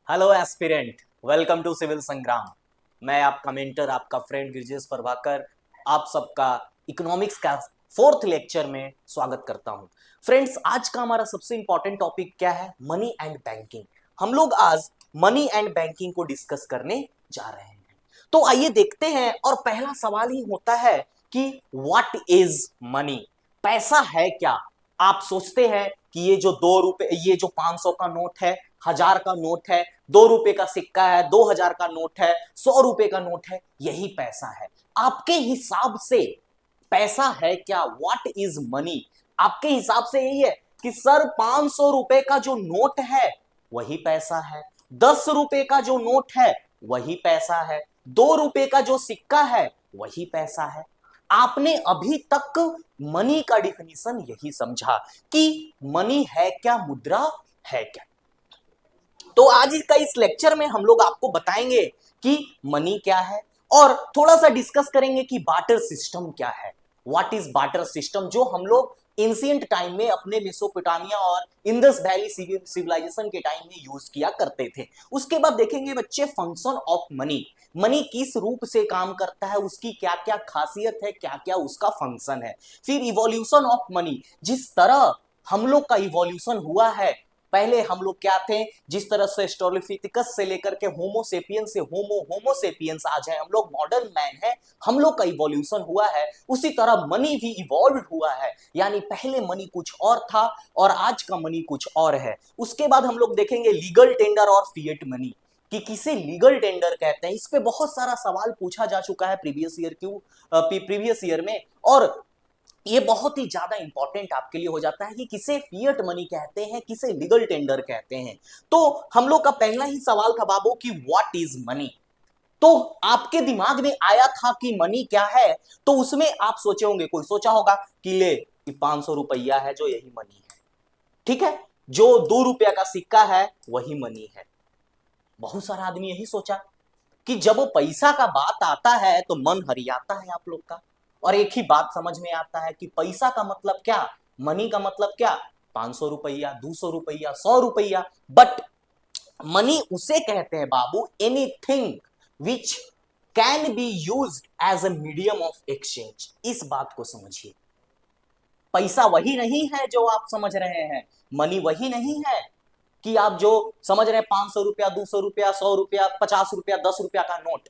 Hello aspirant, welcome to civil Sangram. मैं आपका mentor, आपका फ्रेंड गिरजेश प्रभाकर आप सबका इकोनॉमिक्स का फोर्थ लेक्चर में स्वागत करता हूं। फ्रेंड्स, आज का हमारा सबसे इंपॉर्टेंट टॉपिक क्या है? Money and banking. हम लोग आज मनी एंड बैंकिंग को डिस्कस करने जा रहे हैं। तो आइए देखते हैं, और पहला सवाल ही होता है कि व्हाट इज मनी? पैसा है क्या? आप सोचते हैं कि ये जो 2 रुपए, ये जो 500 का नोट है, 1000 का नोट है, 2 रुपए का सिक्का है, 2000 का नोट है, 100 रुपए का नोट है, यही पैसा है। आपके हिसाब से पैसा है क्या? What is money? आपके हिसाब से यही है कि सर 500 रुपए का जो नोट है वही पैसा है, 10 रुपए का जो नोट है वही पैसा है, 2 रुपए का जो सिक्का है वही पैसा है। आपने अभी तक मनी का डिफिनीशन यही समझा कि मनी है क्या, मुद्रा है क्या। तो आज का इस लेक्चर में हम लोग आपको बताएंगे कि मनी क्या है, और थोड़ा सा डिस्कस करेंगे कि बार्टर सिस्टम क्या है। व्हाट इज बार्टर सिस्टम, जो हम लोग एंशिएंट टाइम में अपने मेसोपोटामिया और इंडस वैली सिविलाइजेशन के टाइम में यूज किया करते थे। उसके बाद देखेंगे बच्चे फंक्शन ऑफ मनी, मनी किस रूप से काम करता है, उसकी क्या क्या खासियत है, क्या क्या उसका फंक्शन है। फिर इवोल्यूशन ऑफ मनी, जिस तरह हम लोग का इवोल्यूशन हुआ है। पहले हम लोग क्या थे, जिस तरह से स्ट्रोलिफिथिकस से लेकर के होमोसेपियंस से होमोसेपियंस आज है, हम लोग मॉडर्न मैन है, हम लोग का इवोल्यूशन हुआ है, उसी तरह मनी भी इवॉल्व हुआ है। यानी पहले मनी कुछ और था और आज का मनी कुछ और है। उसके बाद हम लोग देखेंगे लीगल टेंडर और फिएट मनी, कि किसे लीगल टेंडर कहते हैं। इस पे बहुत सारा सवाल पूछा जा चुका है प्रीवियस ईयर में, और ये बहुत ही ज्यादा इंपॉर्टेंट आपके लिए हो जाता है कि किसे फिएट मनी कहते हैं, किसे लीगल टेंडर कहते हैं। तो हम लोग का पहला ही सवाल था बाबू कि व्हाट इज मनी। तो आपके दिमाग में आया था कि मनी क्या है, तो उसमें आप सोचे होंगे, कोई सोचा होगा कि ले 500 रुपया है जो यही मनी है, ठीक है, जो 2 रुपया का सिक्का है वही मनी है। बहुत सारा आदमी यही सोचा कि जब पैसा का बात आता है तो मन हरियाता है आप लोग का, और एक ही बात समझ में आता है कि पैसा का मतलब क्या, मनी का मतलब क्या, 500 रुपया, 200 रुपया, 100 रुपया। बट मनी उसे कहते हैं बाबू, anything which can be use as a medium of exchange. इस बात को समझिए, पैसा वही नहीं है जो आप समझ रहे हैं, मनी वही नहीं है कि आप जो समझ रहे हैं 500 रुपया, 200 रुपया, 100 रुपया, 50 रुपया, 10 रुपया का नोट।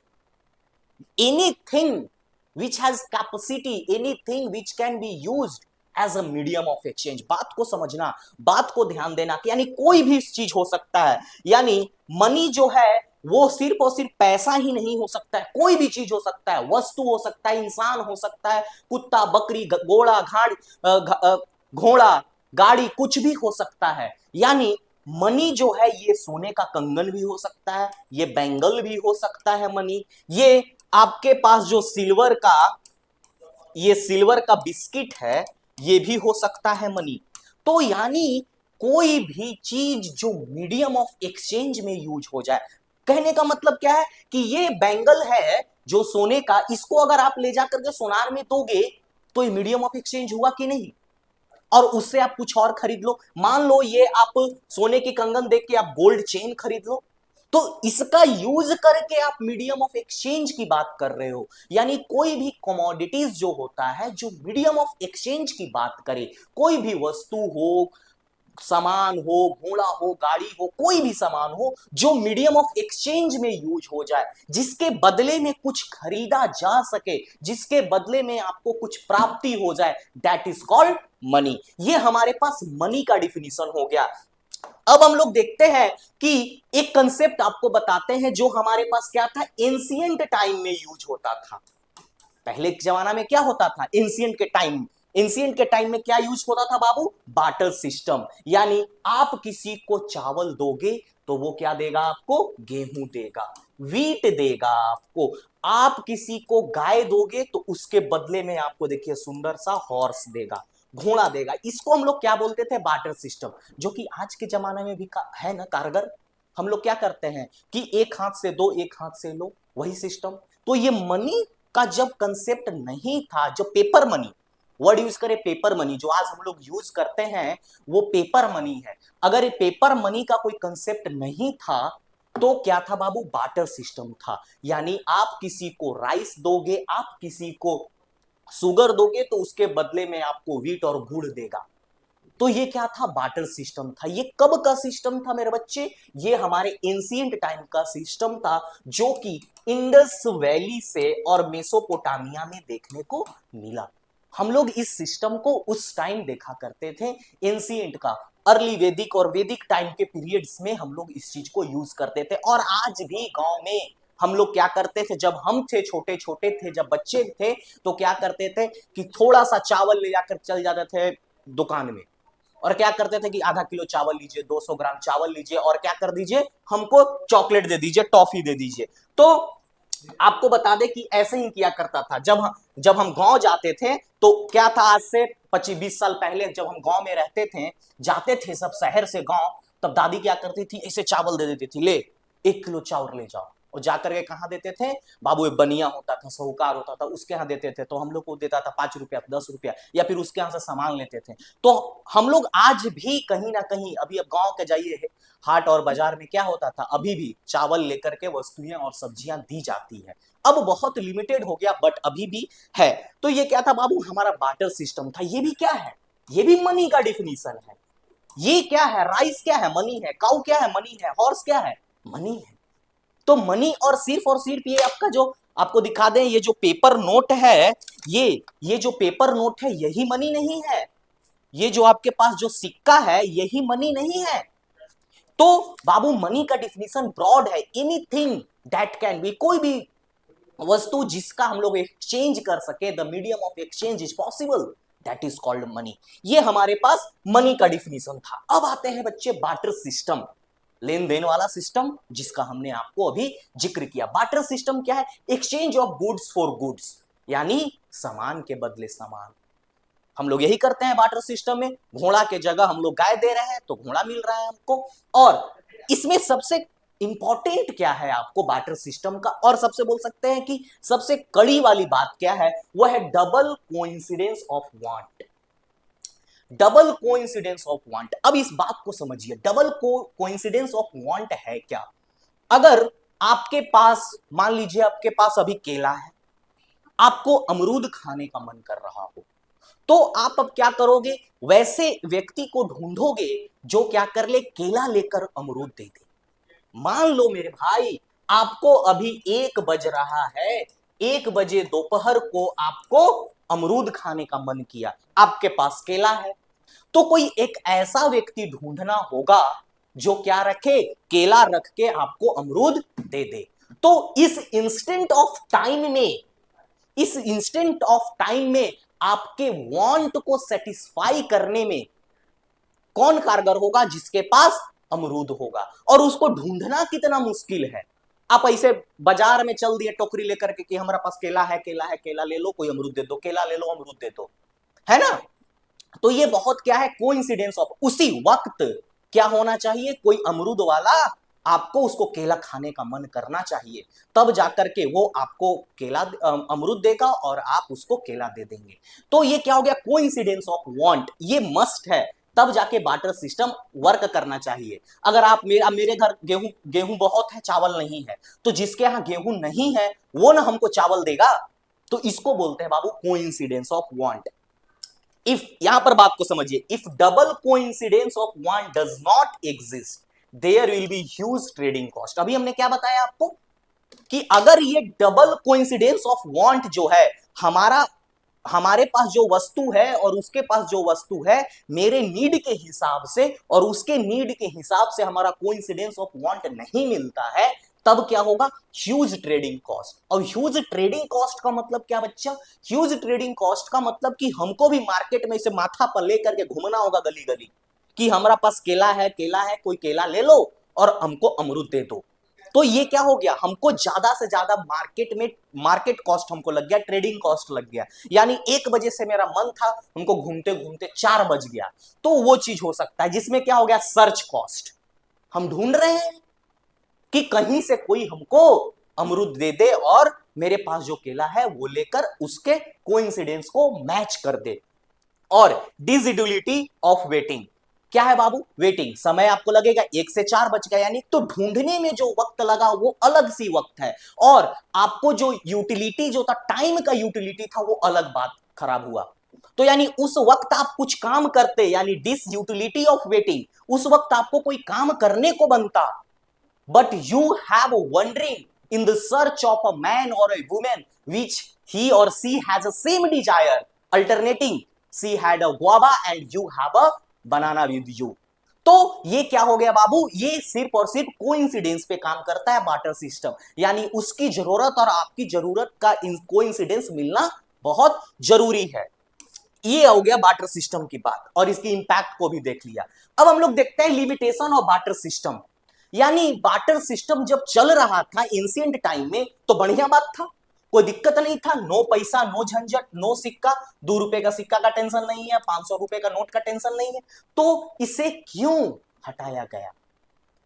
anything which has capacity, anything which can be used as a medium of exchange. बात को समझना, बात को ध्यान देना कि यानी कोई भी चीज हो सकता है। यानी मनी जो है वो सिर्फ और सिर्फ पैसा ही नहीं हो सकता है, कोई भी चीज हो सकता है, वस्तु हो सकता है, इंसान हो सकता है, कुत्ता, बकरी, घोड़ा, गाड़ी, कुछ भी हो सकता है। यानी मनी जो है ये सोने का कंगन भी हो सकता है, ये बैंगल भी हो सकता है मनी, ये आपके पास जो सिल्वर का बिस्किट है ये भी हो सकता है मनी। तो यानी कोई भी चीज जो मीडियम ऑफ एक्सचेंज में यूज हो जाए। कहने का मतलब क्या है कि ये बैंगल है जो सोने का, इसको अगर आप ले जाकर के सोनार में दोगे तो ये मीडियम ऑफ एक्सचेंज हुआ कि नहीं, और उससे आप कुछ और खरीद लो। मान लो ये आप सोने की कंगन देख के आप गोल्ड चेन खरीद लो, तो इसका यूज करके आप मीडियम ऑफ एक्सचेंज की बात कर रहे हो। यानी कोई भी कमोडिटीज जो होता है, जो मीडियम ऑफ एक्सचेंज की बात करे, कोई भी वस्तु हो, सामान हो, घोड़ा हो, गाड़ी हो, कोई भी सामान हो जो मीडियम ऑफ एक्सचेंज में यूज हो जाए, जिसके बदले में कुछ खरीदा जा सके, जिसके बदले में आपको कुछ प्राप्ति हो जाए, दैट इज कॉल्ड मनी। ये हमारे पास मनी का डिफिनीशन हो गया। अब हम लोग देखते हैं कि एक कंसेप्ट आपको बताते हैं जो हमारे पास क्या था, एंशिएंट टाइम में यूज होता था। पहले के जमाना में क्या होता था, एंशिएंट के टाइम में क्या यूज होता था बाबू, बार्टर सिस्टम। यानी आप किसी को चावल दोगे तो वो क्या देगा आपको, गेहूं देगा, वीट देगा आपको। आप किसी को गाय दोगे तो उसके बदले में आपको देखिए सुंदर सा हॉर्स देगा, घोड़ा देगा। इसको हम लोग क्या बोलते थे, बार्टर सिस्टम, जो कि आज के जमाने में भी है ना कारगर। हम लोग क्या करते हैं कि एक हाथ से दो, एक हाथ से लो, वही सिस्टम। तो ये मनी का जब कंसेप्ट नहीं था, जो पेपर मनी वर्ड यूज करे, पेपर मनी जो आज हम लोग यूज करते हैं वो पेपर मनी है। अगर ये पेपर मनी का कोई कंसेप्ट नहीं था तो क्या था बाबू, बार्टर सिस्टम था। यानी आप किसी को राइस दोगे, आप किसी को शुगर दोगे तो उसके बदले में आपको व्हीट और गुड़ देगा। तो ये क्या था, बार्टर सिस्टम था। ये कब का सिस्टम था मेरे बच्चे, ये हमारे एंशिएंट टाइम का सिस्टम था, जो कि इंडस वैली से और मेसोपोटामिया में देखने को मिला। हम लोग इस सिस्टम को उस टाइम देखा करते थे, एंशिएंट का, अर्ली वैदिक और वैदिक टाइम के पीरियड्स में हम लोग इस चीज को यूज करते थे। और आज भी गांव में हम लोग क्या करते थे, जब हम थे छोटे छोटे थे, जब बच्चे थे, तो क्या करते थे कि थोड़ा सा चावल ले जाकर चल जाते थे दुकान में, और क्या करते थे कि आधा किलो चावल लीजिए, 200 ग्राम चावल लीजिए, और क्या कर दीजिए, हमको चॉकलेट दे दीजिए, टॉफी दे दीजिए। तो आपको बता दें कि ऐसे ही किया करता था। जब हम गांव जाते थे तो क्या था, आज से 25-20 साल पहले जब हम गांव में रहते थे, जाते थे सब शहर से गांव, तब दादी क्या करती थी, ऐसे चावल दे देती थी, ले 1 किलो चावल ले जाओ। और जाकर के कहाँ देते थे बाबू, एक बनिया होता था, साहूकार होता था, उसके यहाँ देते थे। तो हम लोग को देता था 5 रुपया, 10 रुपया, या फिर उसके यहाँ से सामान लेते थे। तो हम लोग आज भी कहीं ना कहीं, अभी अब गांव के जाइए हाट और बाजार में, क्या होता था, अभी भी चावल लेकर के वस्तुएं और सब्जियां दी जाती है। अब बहुत लिमिटेड हो गया, बट अभी भी है। तो ये क्या था बाबू, हमारा बार्टर सिस्टम था। ये भी क्या है, ये भी मनी का डिफिनीशन है। ये क्या है, राइस क्या है, मनी है, काउ क्या है, मनी है, हॉर्स क्या है, मनी है। तो मनी, और सिर्फ ये आपका जो आपको दिखा दें, ये जो पेपर नोट है, ये जो पेपर नोट है, यही मनी नहीं है। ये जो आपके पास जो सिक्का है, यही मनी नहीं है। तो बाबू, मनी का डिफिनीशन ब्रॉड है, एनीथिंग दैट कैन बी, कोई भी वस्तु जिसका हम लोग एक्सचेंज कर सके, the medium of exchange is possible, that is called money. ये हमारे पास मनी का डिफिनीशन था। अब आते हैं बच्चे बार्टर सिस्टम, लेन देन वाला सिस्टम, जिसका हमने आपको अभी जिक्र किया। बार्टर सिस्टम क्या है, exchange of goods for goods, यानी सामान के बदले सामान। हम लोग यही करते हैं बार्टर सिस्टम में। घोड़ा के जगह हम लोग गाय दे रहे हैं तो घोड़ा मिल रहा है हमको। और इसमें सबसे इंपॉर्टेंट क्या है आपको बार्टर सिस्टम का, और सबसे बोल सकते हैं कि सबसे कड़ी वाली बात क्या है, वह है double coincidence of want. Double coincidence of want. अब इस बात को समझिए, डबल कोइंसिडेंस ऑफ वांट है क्या। अगर आपके पास, मान लीजिए आपके पास अभी केला है, आपको अमरूद खाने का मन कर रहा हो, तो आप अब क्या करोगे, वैसे व्यक्ति को ढूंढोगे जो क्या कर ले, केला लेकर अमरूद दे दे। मान लो मेरे भाई, आपको अभी 1 बज रहा है, 1 बजे दोपहर को आपको अमरूद खाने का मन किया, आपके पास केला है, तो कोई एक ऐसा व्यक्ति ढूंढना होगा जो क्या रखे, केला रख के आपको अमरूद दे दे। तो इस इंस्टेंट ऑफ टाइम में आपके वांट को सेटिस्फाई करने में कौन कारगर होगा, जिसके पास अमरूद होगा। और उसको ढूंढना कितना मुश्किल है। आप ऐसे बाजार में चल दिए टोकरी लेकर के कि हमारे पास केला है, केला है, केला ले लो, कोई अमरूद दे दो, केला ले लो, अमरूद दे दो, है ना। तो ये बहुत क्या है, कोइंसिडेंस ऑफ, उसी वक्त क्या होना चाहिए, कोई अमरूद वाला आपको उसको केला खाने का मन करना चाहिए, तब जाकर के वो आपको केला अमरूद देगा और आप उसको केला दे देंगे। तो ये क्या हो गया, कोइंसिडेंस ऑफ वांट, ये मस्ट है, तब जाके बार्टर सिस्टम वर्क करना चाहिए। अगर आप मेरे घर गेहूं गेहूं बहुत है, चावल नहीं है, तो जिसके यहां गेहूं नहीं है वो ना हमको चावल देगा। तो इसको बोलते हैं बाबू कोइंसिडेंस ऑफ वांट। इफ, यहां पर बात को समझिए, if double coincidence of want does not exist, there will be huge trading cost. अभी हमने क्या बताया आपको कि अगर ये डबल कोइंसिडेंस ऑफ वांट जो है, हमारे पास जो वस्तु है और उसके पास जो वस्तु है, मेरे नीड के हिसाब से और उसके नीड के हिसाब से हमारा कोइंसिडेंस ऑफ वांट नहीं मिलता है, तब क्या होगा, ह्यूज ट्रेडिंग कॉस्ट। और ह्यूज ट्रेडिंग कॉस्ट का मतलब क्या बच्चा, ह्यूज ट्रेडिंग कॉस्ट का मतलब कि हमको भी मार्केट में इसे माथा पर लेकर के घूमना होगा गली गली, कि हमारा पास केला है, केला है, कोई केला ले लो और हमको अमरूद दे दो। तो ये क्या हो गया, हमको ज्यादा से ज्यादा मार्केट कॉस्ट हमको लग गया, ट्रेडिंग कॉस्ट लग गया। यानी 1 बजे से मेरा मन था, हमको घूमते घूमते 4 बज गया, तो वो चीज हो सकता है जिसमें क्या हो गया, सर्च कॉस्ट। हम ढूंढ रहे हैं कि कहीं से कोई हमको अमरूद दे दे और मेरे पास जो केला है वो लेकर उसके कोइंसिडेंस को मैच कर दे। और डिजिडुलिटी ऑफ वेटिंग, क्या है बाबू? वेटिंग। समय आपको लगेगा 1 से 4 बज गया, यानी तो ढूंढने में जो वक्त लगा वो अलग सी वक्त है, और आपको जो यूटिलिटी जो था, टाइम का यूटिलिटी था, वो अलग बात खराब हुआ। तो यानी उस वक्त आप कुछ काम करते, यानी डिस यूटिलिटी ऑफ वेटिंग, उस वक्त आपको कोई काम करने को बनता, but you have wandering in the search of a man or a woman which he or she has a same desire, alternating she had a guava and you have a banana with you। तो ये क्या हो गया बाबू? ये सिर्फ और सिर्फ coincidence पे काम करता है बार्टर सिस्टम, यानी उसकी जरूरत और आपकी जरूरत का कोइंसिडेंस मिलना बहुत जरूरी है। ये हो गया बार्टर सिस्टम की बात, और इसकी इंपैक्ट को भी देख लिया। अब हम लोग देखते हैं लिमिटेशन ऑफ बार्टर सिस्टम। यानी बार्टर सिस्टम जब चल रहा था एंशिएंट टाइम में तो बढ़िया बात था, कोई दिक्कत नहीं था, नो पैसा, नो झंझट, नो सिक्का, 2 रुपए का सिक्का का टेंशन नहीं है, 500 रुपए का नोट का टेंशन नहीं है। तो इसे क्यों हटाया गया?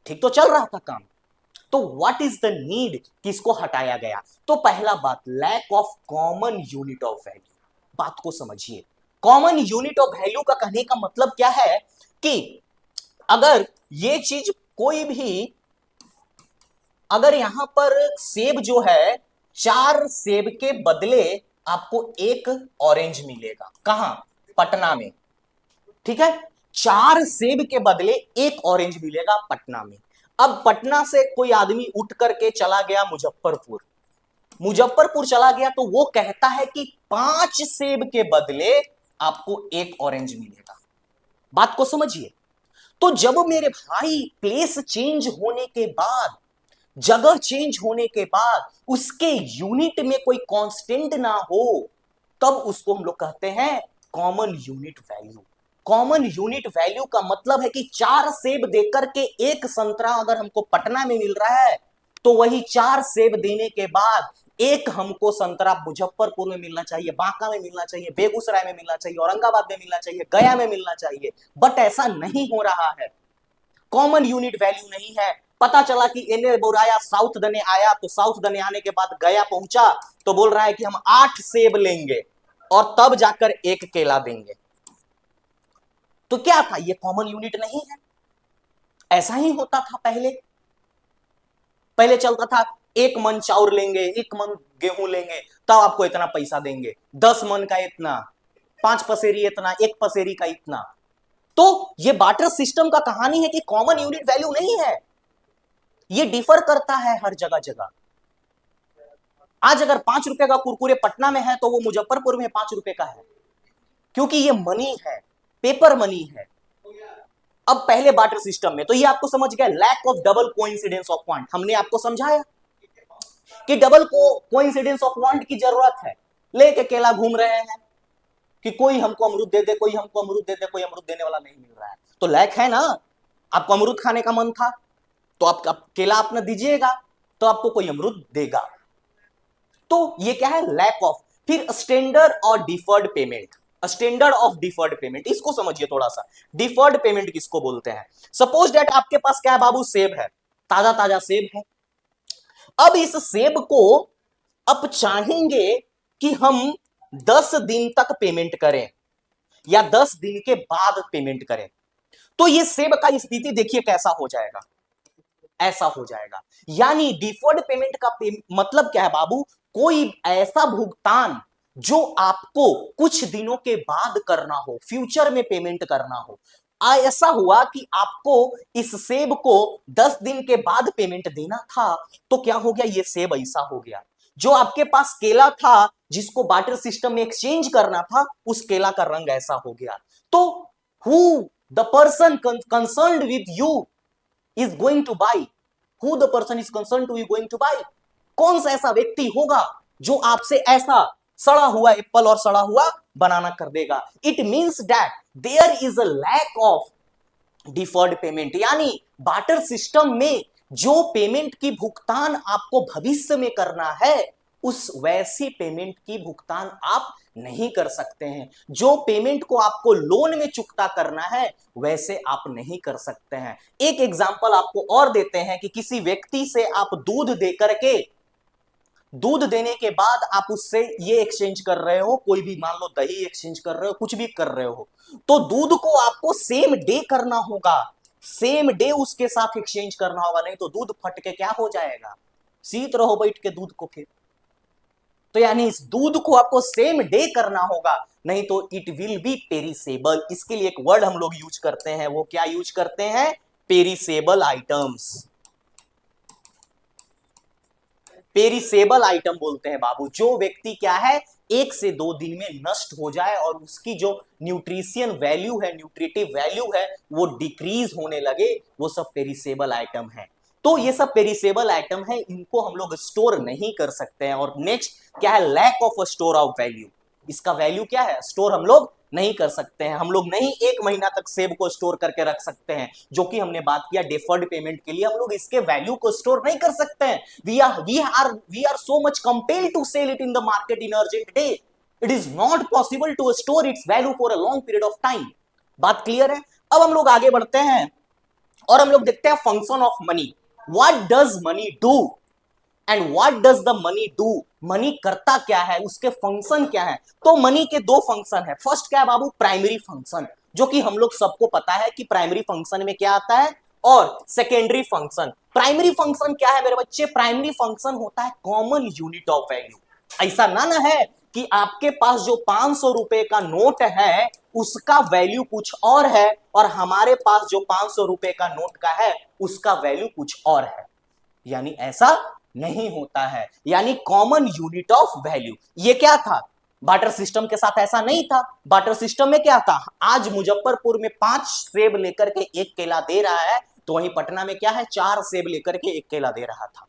ठीक तो चल रहा था काम, तो व्हाट इज द नीड कि इसको हटाया गया? तो पहला बात, lack of common unit of value. बात को समझिए, कॉमन यूनिट ऑफ वैल्यू का कहने का मतलब क्या है कि अगर ये चीज कोई भी, अगर यहां पर सेब जो है, 4 सेब के बदले आपको 1 ऑरेंज मिलेगा, कहां? पटना में। ठीक है, 4 सेब के बदले 1 ऑरेंज मिलेगा पटना में। अब पटना से कोई आदमी उठ करके चला गया मुजफ्फरपुर, मुजफ्फरपुर चला गया तो वो कहता है कि 5 सेब के बदले आपको 1 ऑरेंज मिलेगा। बात को समझिए। तो जब मेरे भाई प्लेस चेंज होने के बाद, जगह चेंज होने के बाद उसके यूनिट में कोई कांस्टेंट ना हो, तब उसको हम लोग कहते हैं common unit value. Common unit value का मतलब है कि 4 सेब देकर के 1 संतरा अगर हमको पटना में मिल रहा है, तो वही 4 सेब देने के बाद 1 हमको संतरा मुजफ्फरपुर में मिलना चाहिए, बांका में मिलना चाहिए, बेगूसराय में मिलना चाहिए, औरंगाबाद में मिलना चाहिए, गया में मिलना चाहिए। बट ऐसा नहीं हो रहा है, कॉमन यूनिट वैल्यू नहीं है। पता चला कि एने बोराया साउथ दने आया, तो साउथ दने आने के बाद गया पहुंचा तो बोल रहा है कि हम 8 सेब लेंगे और तब जाकर 1 केला देंगे। तो क्या था? ये कॉमन यूनिट नहीं है। ऐसा ही होता था पहले। पहले चलता था 1 मन चाउर लेंगे, 1 मन गेहूं लेंगे, तब आपको इतना पैसा देंगे, 10 मन का इतना, 5 पसेरी इतना, 1 पसेरी का इतना। तो ये बार्टर सिस्टम का कहानी है कि कॉमन यूनिट वैल्यू नहीं है, ये डिफर करता है हर जगह जगह। आज अगर 5 रुपए का कुरकुरे पटना में है तो वो मुजफ्फरपुर में 5 रुपए का है, क्योंकि ये मनी है, पेपर मनी है। अब पहले बार्टर सिस्टम में तो ये आपको समझ गया, lack of double coincidence of want. हमने आपको समझाया कि डबल को कोइंसिडेंस ऑफ वांट की जरूरत है। लेके केला घूम रहे हैं कि कोई हमको अमरूद दे दे, कोई हमको अमरूद दे दे, कोई अमरूद देने वाला नहीं मिल रहा है, तो लैक है ना। आपको अमरूद खाने का मन था तो आप केला अपना दीजिएगा, तो आपको कोई अमरूद देगा। तो ये क्या है? Lack of. फिर स्टैंडर्ड और deferred payment. Standard of deferred payment, इसको समझिए थोड़ा सा। डिफर्ड पेमेंट किसको बोलते हैं? सपोज दैट आपके पास क्या है बाबू? सेब है, ताजा ताजा सेब है। अब इस सेब को अब चाहेंगे कि हम 10 दिन तक पेमेंट करें या 10 दिन के बाद पेमेंट करें, तो ये सेब का स्थिति देखिए कैसा हो जाएगा, ऐसा हो जाएगा। यानी डिफर्ड पेमेंट का मतलब क्या है बाबू? कोई ऐसा भुगतान जो आपको कुछ दिनों के बाद करना हो, फ्यूचर में पेमेंट करना हो। ऐसा हुआ कि आपको इस सेब को 10 दिन के बाद पेमेंट देना था, तो क्या हो गया? ये सेब ऐसा हो गया। जो आपके पास केला था जिसको बार्टर सिस्टम में एक्सचेंज करना था, उस केला का रंग ऐसा हो गया। तो who the person concerned with you is going to buy, who the person is concerned to you going to buy? कौन सा ऐसा व्यक्ति होगा जो आपसे ऐसा सड़ा हुआ एप्पल और सड़ा हुआ बनाना कर देगा? It means that there is a lack of deferred payment. यानी बार्टर सिस्टम में जो पेमेंट की भुगतान आपको भविष्य में करना है, उस वैसी पेमेंट की भुगतान आप नहीं कर सकते हैं। जो पेमेंट को आपको लोन में चुकता करना है, वैसे आप नहीं कर सकते हैं। एक एग्जांपल आपको और देते हैं कि किसी व्यक्ति से आप दूध दे करके दूध देने के बाद आप उससे ये एक्सचेंज कर रहे हो, कोई भी मान लो दही एक्सचेंज कर रहे हो, कुछ भी कर रहे हो, तो दूध को आपको सेम डे करना होगा, सेम डे उसके साथ एक्सचेंज करना होगा, नहीं तो दूध फट के क्या हो जाएगा, सीत रहो बैठ के दूध को फिर। तो यानी इस दूध को आपको सेम डे करना होगा, नहीं तो इट विल बी पेरिसेबल। इसके लिए एक वर्ड हम लोग यूज करते हैं, वो क्या यूज करते हैं, पेरिसेबल आइटम्स। पेरिसेबल आइटम बोलते हैं बाबू जो व्यक्ति क्या है 1 से 2 दिन में नष्ट हो जाए और उसकी जो न्यूट्रिशियन वैल्यू है, न्यूट्रिटिव वैल्यू है, वो डिक्रीज होने लगे, वो सब पेरिसेबल आइटम है। तो ये सब पेरिसेबल आइटम है, इनको हम लोग स्टोर नहीं कर सकते हैं। और नेक्स्ट क्या है, lack of store of value. इसका वैल्यू क्या है, स्टोर हम लोग नहीं कर सकते हैं। हम लोग नहीं 1 महीना तक सेब को स्टोर करके रख सकते हैं, जो कि हमने बात किया डेफर्ड पेमेंट के लिए, हम लोग इसके वैल्यू को स्टोर नहीं कर सकते हैं। we are so much compelled to sell it in the market in urgent day. It is not possible to store its value for a long period of time. बात क्लियर है। अब हम लोग आगे बढ़ते हैं और हम लोग देखते हैं function of money. What does money do and what does the money do, money करता क्या है, उसके फंक्शन क्या है। तो मनी के 2 फंक्शन है। फर्स्ट क्या है बाबू, प्राइमरी फंक्शन, जो कि हम लोग सबको पता है कि प्राइमरी फंक्शन में क्या आता है, और सेकेंडरी फंक्शन। प्राइमरी फंक्शन क्या है मेरे बच्चे, प्राइमरी फंक्शन होता है कॉमन यूनिट ऑफ वैल्यू। ऐसा ना है कि आपके पास जो 500 रुपए का नोट है उसका वैल्यू कुछ और है, और हमारे पास जो 500 रुपए का नोट का है उसका वैल्यू कुछ और है, यानी ऐसा नहीं होता है। यानी कॉमन यूनिट ऑफ वैल्यू, ये क्या था, बार्टर सिस्टम के साथ ऐसा नहीं था। बार्टर सिस्टम में क्या था, आज मुजफ्फरपुर में 5 सेब लेकर के 1 केला दे रहा है, तो वहीं पटना में क्या है 4 सेब लेकर के 1 केला दे रहा था।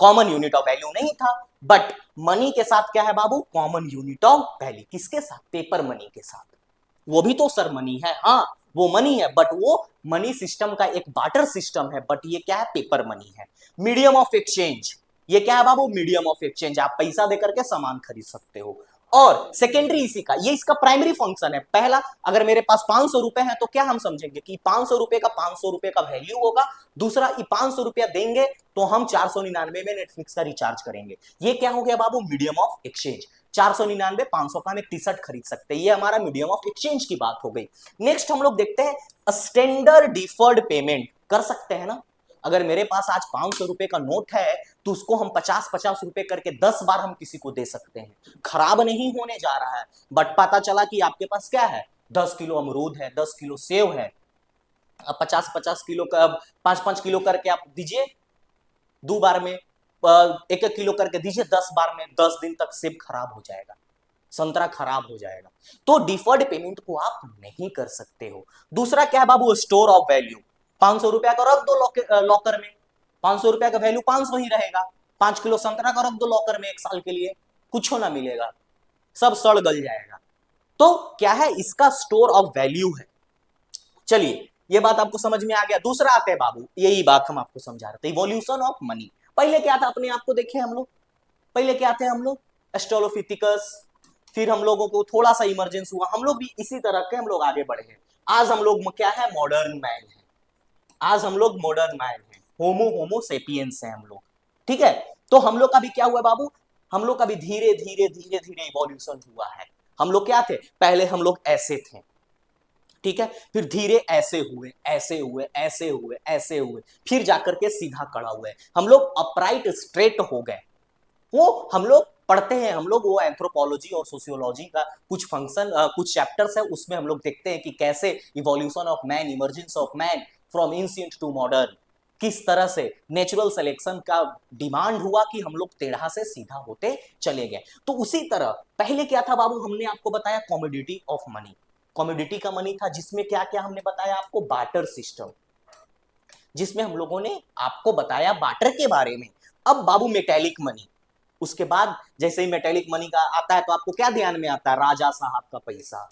कॉमन यूनिट ऑफ वैल्यू नहीं था। बट मनी के साथ क्या है बाबू, कॉमन यूनिट ऑफ वैल्यू। किसके साथ, पेपर मनी के साथ। वो भी तो सर मनी है, हाँ वो मनी है, बट वो मनी सिस्टम का एक बार्टर सिस्टम है, बट ये क्या है, पेपर मनी है। मीडियम ऑफ एक्सचेंज, ये क्या है बाबू, मीडियम ऑफ एक्सचेंज, आप पैसा देकर के सामान खरीद सकते हो। और सेकेंडरी इसी का, ये इसका प्राइमरी फंक्शन है। पहला, अगर मेरे पास 500 रुपए है तो क्या हम समझेंगे कि 500 रुपए का 500 रुपए का वैल्यू होगा। दूसरा, ये 500 रुपया देंगे तो हम 499 में नेटफ्लिक्स का रिचार्ज करेंगे। ये क्या हो गया बाबू, मीडियम ऑफ एक्सचेंज। 499 500 का हम एक टी शर्ट खरीद सकते हैं, ये हमारा मीडियम ऑफ एक्सचेंज की बात हो गई। नेक्स्ट हम लोग देखते हैं स्टैंडर्ड डिफर्ड पेमेंट। कर सकते हैं ना, अगर मेरे पास आज 500 रुपए का नोट है तो उसको हम 50-50 रुपए करके 10 बार हम किसी को दे सकते हैं, खराब नहीं होने जा रहा है। बट पता चला कि आपके पास क्या है, 10 किलो अमरूद है, 10 किलो सेव है, अब 50-50 किलो का 5-5 किलो करके आप दीजिए, 2 बार में 1-1 किलो करके दीजिए, 10 बार में 10 दिन तक सेब खराब हो जाएगा, संतरा खराब हो जाएगा। तो डिफर्ड पेमेंट को आप नहीं कर सकते हो। दूसरा क्या है बाबू, स्टोर ऑफ वैल्यू। 500 रुपया का रख दो लॉकर में, 500 रुपया का वैल्यू 500 ही रहेगा। 5 किलो संतरा का रख दो लॉकर में 1 साल के लिए, कुछ ना मिलेगा, सब सड़ गल जाएगा। तो क्या है, इसका स्टोर ऑफ वैल्यू है। चलिए ये बात आपको समझ में आ गया। दूसरा आते हैं बाबू, यही बात हम आपको समझा रहे थे, इवोल्यूशन ऑफ मनी। पहले क्या था, अपने आप को देखे हम लोग, पहले क्या थे हम लोग, एस्ट्रोलोफिथिकस, फिर हम लोगों को थोड़ा सा इमरजेंस हुआ, हम लोग भी इसी तरह के हम लोग आगे बढ़े हैं। आज हम लोग क्या है, मॉडर्न मैन है। आज हम लोग मॉडर्न मैन है, होमो सेपियंस है हम लोग, ठीक है। तो हम लोग का भी क्या हुआ बाबू, हम लोग का भी धीरे धीरे धीरे धीरे इवोल्यूशन हुआ है। हम लोग क्या थे, पहले हम लोग ऐसे थे, ठीक है, फिर धीरे ऐसे हुए, ऐसे हुए, ऐसे हुए, ऐसे हुए, फिर जाकर के सीधा खड़ा हुए, हम लोग अपराइट स्ट्रेट हो गए। वो हम लोग पढ़ते हैं, हम लोग वो एंथ्रोपोलॉजी और सोशियोलॉजी का कुछ फंक्शन कुछ चैप्टर्स है, उसमें हम लोग देखते हैं कि कैसे evolution of man, emergence of man from ancient to modern, किस तरह से नेचुरल सिलेक्शन का डिमांड हुआ कि हम लोग टेढ़ा से सीधा होते चले गए। तो उसी तरह पहले क्या था बाबू, हमने आपको बताया कॉमोडिटी ऑफ मनी। कॉमोडिटी का मनी था जिसमें क्या क्या हमने बताया आपको, बार्टर सिस्टम, जिसमें हम लोगों ने आपको बताया बार्टर के बारे में। अब बाबू मेटेलिक मनी, उसके बाद जैसे ही मेटेलिक मनी का आता है तो आपको क्या ध्यान में आता है, राजा साहब का पैसा,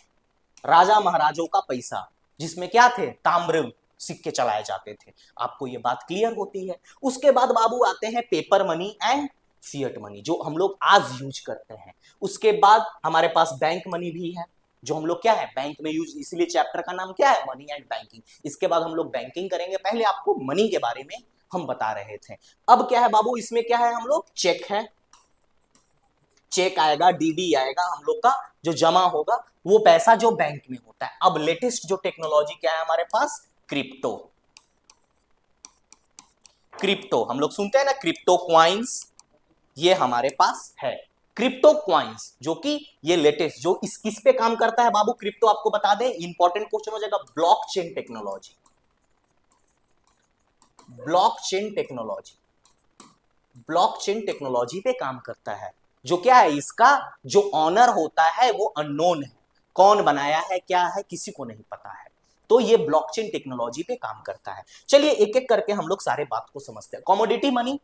राजा महाराजों का पैसा, जिसमें क्या थे, ताम्र सिक्के चलाए जाते थे। आपको ये बात क्लियर होती है। उसके बाद बाबू आते हैं paper money and fiat money, जो हम लोग आज यूज करते हैं। उसके बाद हमारे पास बैंक मनी भी है, जो हम लोग क्या है, बैंक में यूज, इसीलिए चैप्टर का नाम क्या है, मनी एंड बैंकिंग। इसके बाद हम लोग बैंकिंग करेंगे, पहले आपको मनी के बारे में हम बता रहे थे। अब क्या है बाबू, इसमें क्या है, हम लोग चेक है, चेक आएगा, डीडी आएगा, हम लोग का जो जमा होगा वो पैसा जो बैंक में होता है। अब लेटेस्ट जो टेक्नोलॉजी क्या है हमारे पास, क्रिप्टो। क्रिप्टो हम लोग सुनते हैं ना, क्रिप्टो क्वाइंस, ये हमारे पास है क्रिप्टो क्वाइंस, जो कि ये लेटेस्ट जो इस किस पे काम करता है बाबू क्रिप्टो, आपको बता दें, इंपॉर्टेंट क्वेश्चन हो जाएगा, blockchain technology. Blockchain technology, blockchain technology पे काम करता है। जो क्या है, इसका जो ऑनर होता है वो अननोन है, कौन बनाया है क्या है किसी को नहीं पता है। तो ये ब्लॉकचेन टेक्नोलॉजी पे काम करता है। चलिए एक एक करके हम लोग सारे बात को समझते हैं। कमोडिटी मनी,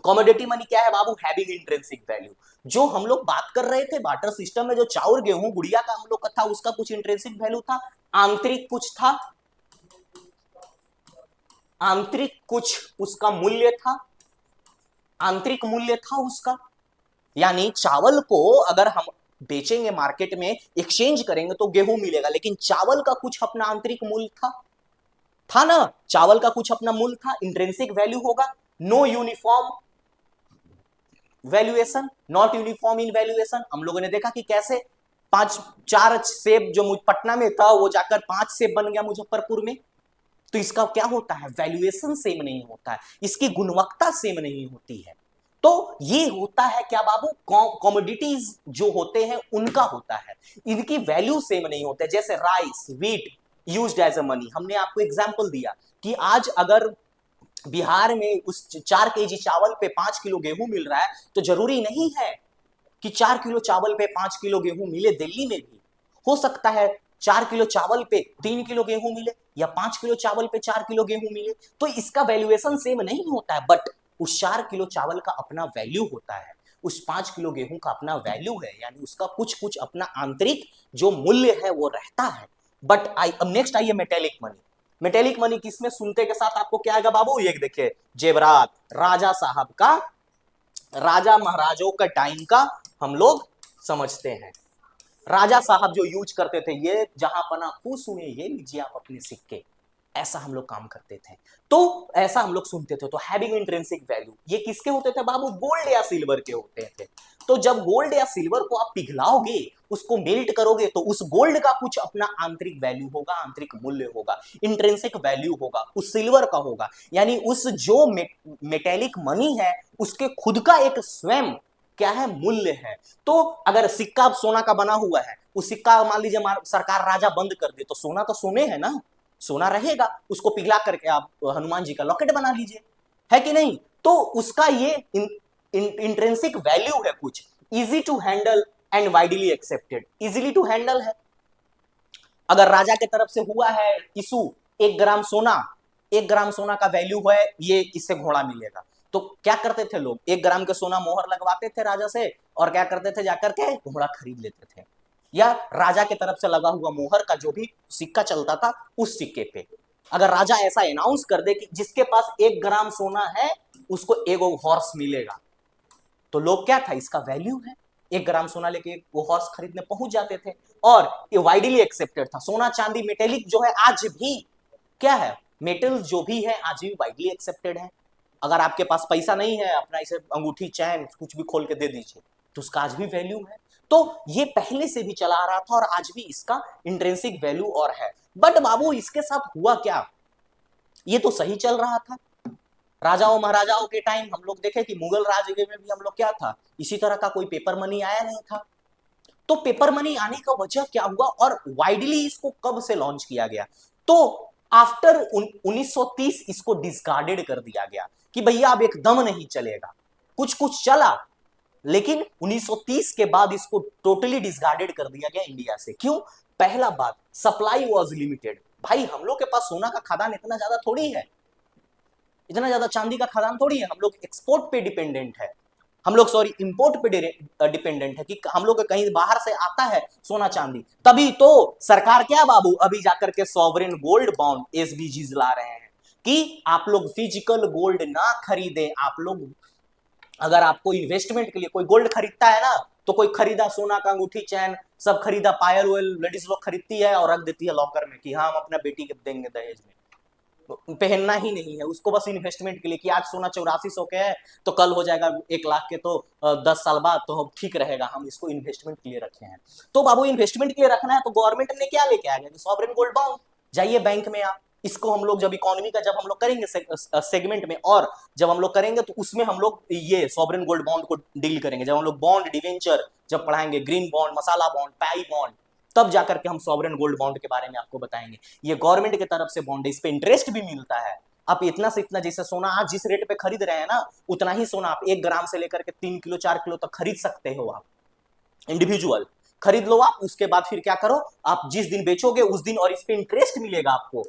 कमोडिटी मनी क्या है बाबू, हैविंग इंट्रिंसिक वैल्यू। जो हम लोग बात कर रहे थे बार्टर सिस्टम में, जो चाउर गेहूं गुड़िया का हम लोग का था, उसका कुछ इंट्रिंसिक वैल्यू था, आंतरिक कुछ था, आंतरिक कुछ उसका मूल्य था, आंतरिक मूल्य था उसका। यानी चावल को अगर हम बेचेंगे मार्केट में, एक्सचेंज करेंगे तो गेहूं मिलेगा, लेकिन चावल का कुछ अपना आंतरिक मूल्य था ना, चावल का कुछ अपना मूल्य था, इंट्रिंसिक वैल्यू होगा। No uniform valuation, not uniform in valuation. हम लोगों ने देखा कि कैसे 4 सेब जो पटना में था वो जाकर 5 सेब बन गया मुजफ्फरपुर में। तो इसका क्या होता है, वैल्यूएशन सेम नहीं होता है, इसकी गुणवत्ता सेम नहीं होती है। तो ये होता है क्या बाबू, कमोडिटीज जो होते हैं उनका होता है, इनकी वैल्यू सेम नहीं होते। जैसे rice, wheat used as a money, हमने आपको एग्जांपल दिया कि आज अगर बिहार में उस 4 केजी चावल पे 5 किलो गेहूं मिल रहा है, तो जरूरी नहीं है कि 4 किलो चावल पे 5 किलो गेहूं मिले। दिल्ली में भी हो सकता है 4 किलो चावल पे 3 किलो गेहूं मिले, या 5 किलो चावल पे 4 किलो गेहूं मिले। तो इसका वैल्यूएशन सेम नहीं होता है, बट उस 4 किलो चावल का अपना वैल्यू होता है, उस 5 किलो गेहूं का अपना वैल्यू है, यानी उसका कुछ कुछ अपना आंतरिक जो मूल्य है वो रहता है। बट अब नेक्स्ट आइए मेटेलिक मनी। मेटेलिक मनी किसमें सुनते के साथ आपको क्या आएगा बाबू, ये देखिए, जेवरात, राजा साहब का, राजा महाराजों का टाइम का हम लोग समझते हैं। राजा साहब जो यूज करते थे, ये जहां पना खुश हुए ये लीजिए आप अपने सिक्के, ऐसा हम लोग काम करते थे। तो ऐसा हम लोग सुनते थे। तो हैविंग इंट्रिंसिक वैल्यू ये किसके होते थे बाबू, गोल्ड या सिल्वर के होते थे। तो जब गोल्ड या सिल्वर को आप पिघलाओगे, उसको मेल्ट करोगे, तो उस गोल्ड का कुछ अपना आंतरिक वैल्यू होगा, आंतरिक मूल्य होगा, इंट्रिंसिक वैल्यू होगा, उस सिल्वर का होगा। यानी उस जो मेटेलिक मनी है उसके खुद का एक स्वयं क्या है, मूल्य है। तो अगर सिक्का सोना का बना हुआ है, उस सिक्का मान लीजिए सरकार राजा बंद कर दे, तो सोना तो सोने है ना, सोना रहेगा, उसको पिघला करके आप हनुमान जी का लॉकेट बना लीजिए, है कि नहीं। तो उसका ये इंट्रिंसिक वैल्यू है कुछ, easy to handle and widely accepted, easily to handle है। अगर राजा के तरफ से हुआ है इशू 1 ग्राम सोना, 1 ग्राम सोना का वैल्यू है ये, इससे घोड़ा मिलेगा, तो क्या करते थे लोग, 1 ग्राम के सोना मोहर लगवाते थे राजा से, और क्या करते थे, जाकर के घोड़ा खरीद लेते थे। या राजा के तरफ से लगा हुआ मोहर का जो भी सिक्का चलता था, उस सिक्के पे अगर राजा ऐसा अनाउंस कर दे कि जिसके पास 1 ग्राम सोना है उसको 1 हॉर्स मिलेगा, तो लोग क्या था, इसका वैल्यू है, 1 ग्राम सोना लेके वो हॉर्स खरीदने पहुंच जाते थे। और ये वाइडली एक्सेप्टेड था। सोना चांदी मेटेलिक जो है आज भी क्या है, मेटल जो भी है आज भी वाइडली एक्सेप्टेड है। अगर आपके पास पैसा नहीं है, अपना इसे अंगूठी चैन कुछ भी खोल के दे दीजिए, तो उसका आज भी वैल्यू है। तो ये पहले से भी चला आ रहा था और आज भी इसका इंट्रिंसिक वैल्यू और है। बट बाबू इसके साथ हुआ क्या, ये तो सही चल रहा था, राजाओं महाराजाओं के टाइम हम लोग देखे कि मुगल राज में भी हम लोग क्या था, इसी तरह का कोई पेपर मनी आया नहीं था। तो पेपर मनी आने का वजह क्या हुआ और वाइडली इसको कब से लॉन्च किया गया, तो आफ्टर 1930 इसको डिस्कार्डेड कर दिया गया कि भैया अब एकदम नहीं चलेगा। कुछ कुछ चला, लेकिन 1930 के बाद इसको टोटली डिस्कार्डेड कर दिया गया इंडिया से। क्यों, पहला बात, सप्लाई वाज लिमिटेड। भाई हम लोग के पास सोना का खदान इतना ज्यादा थोड़ी है, इतना ज्यादा चांदी का खदान थोड़ी है, हम लोग एक्सपोर्ट पे डिपेंडेंट है, हम लोग सॉरी इंपोर्ट पे डिपेंडेंट है कि हम लोग कहीं बाहर से आता है सोना चांदी। तभी तो सरकार क्या बाबू अभी जाकर के सॉवरेन गोल्ड बॉन्ड एसबीजीज ला रहे हैं कि आप लोग फिजिकल गोल्ड ना खरीदें। आप लोग अगर आपको इन्वेस्टमेंट के लिए कोई गोल्ड खरीदता है ना, तो कोई खरीदा सोना का अंगूठी चैन सब खरीदा, पायल वायल लेडीज लोग खरीदती है और रख देती है लॉकर में कि हाँ हम अपना बेटी के देंगे दहेज में। पहनना ही नहीं है उसको, बस इन्वेस्टमेंट के लिए कि आज सोना 8400 के है तो कल हो जाएगा 1 लाख के, तो 10 साल बाद तो हम ठीक रहेगा, हम इसको इन्वेस्टमेंट के लिए रखे हैं। तो बाबू इन्वेस्टमेंट के लिए रखना है तो गवर्नमेंट ने क्या लेके आ गया, सॉवरेन गोल्ड बॉन्ड। जाइए बैंक में आप, इसको हम लोग जब इकोनॉमी का जब हम लोग करेंगे सेगमेंट में, और जब हम लोग करेंगे तो उसमें हम लोग ये सॉवरेन गोल्ड बॉन्ड को डील करेंगे। जब हम लोग बॉन्ड डिवेंचर जब पढ़ाएंगे, ग्रीन बॉन्ड, मसाला बॉन्ड, पाई बॉन्ड, तब जाकर के हम सॉवरेन गोल्ड बॉन्ड के बारे में आपको बताएंगे। ये गवर्नमेंट की तरफ से बॉन्ड है, इस पे इंटरेस्ट भी मिलता है। आप इतना से इतना, जैसे सोना आज जिस रेट पे खरीद रहे हैं ना, उतना ही सोना आप 1 ग्राम से लेकर के 3 किलो 4 किलो तक खरीद सकते हो। आप इंडिविजुअल खरीद लो आप, उसके बाद फिर क्या करो, आप जिस दिन बेचोगे उस दिन, और इस पे इंटरेस्ट मिलेगा आपको।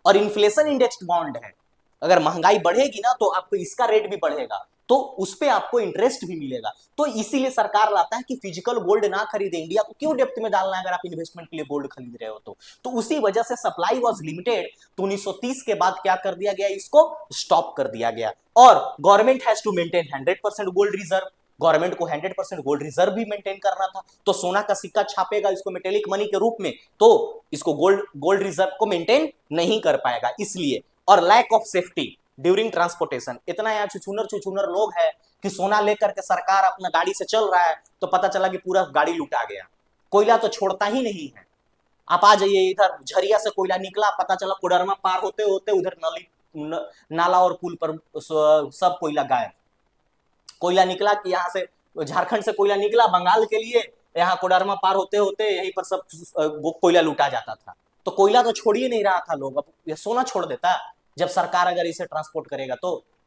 और इन्फ्लेशन इंडेक्स्ड बॉन्ड है, अगर महंगाई बढ़ेगी ना तो आपको इसका रेट भी बढ़ेगा, तो उस पे आपको इंटरेस्ट भी मिलेगा। तो इसीलिए सरकार लाता है कि फिजिकल गोल्ड ना खरीदे, इंडिया को क्यों डेप्थ में डालना है अगर आप इन्वेस्टमेंट के लिए गोल्ड खरीद रहे हो तो उसी वजह से सप्लाई वाज लिमिटेड। तो 1930 के बाद क्या कर दिया गया, इसको स्टॉप कर दिया गया। और government has to maintain 100% gold reserve, government को 100% गोल्ड रिजर्व भी मेंटेन करना था। तो सोना का सिक्का छापेगा इसको मेटेलिक मनी के रूप में, तो इसको गोल्ड रिजर्व को मेंटेन नहीं कर पाएगा इसलिए। और lack of safety during transportation, इतना यहाँ छुछुनर लोग है कि सोना लेकर के सरकार अपना गाड़ी से चल रहा है तो पता चला कि पूरा गाड़ी लुटा गया। कोयला तो छोड़ता ही नहीं है। आप आ जाइए इधर, झरिया से कोयला निकला, पता चला कोडरमा पार होते होते उधर नाला और पुल पर सब कोयला गायब। कोयला निकला कि यहाँ से झारखंड से कोयला निकला बंगाल के लिए, यहाँ कोडरमा पार होते होते यहीं पर सब कोयला लूटा जाता था। तो कोयला तो छोड़ ही नहीं रहा था लोग, अब ये सोना छोड़ देता जब सरकार अगर इसे ट्रांसपोर्ट करेगा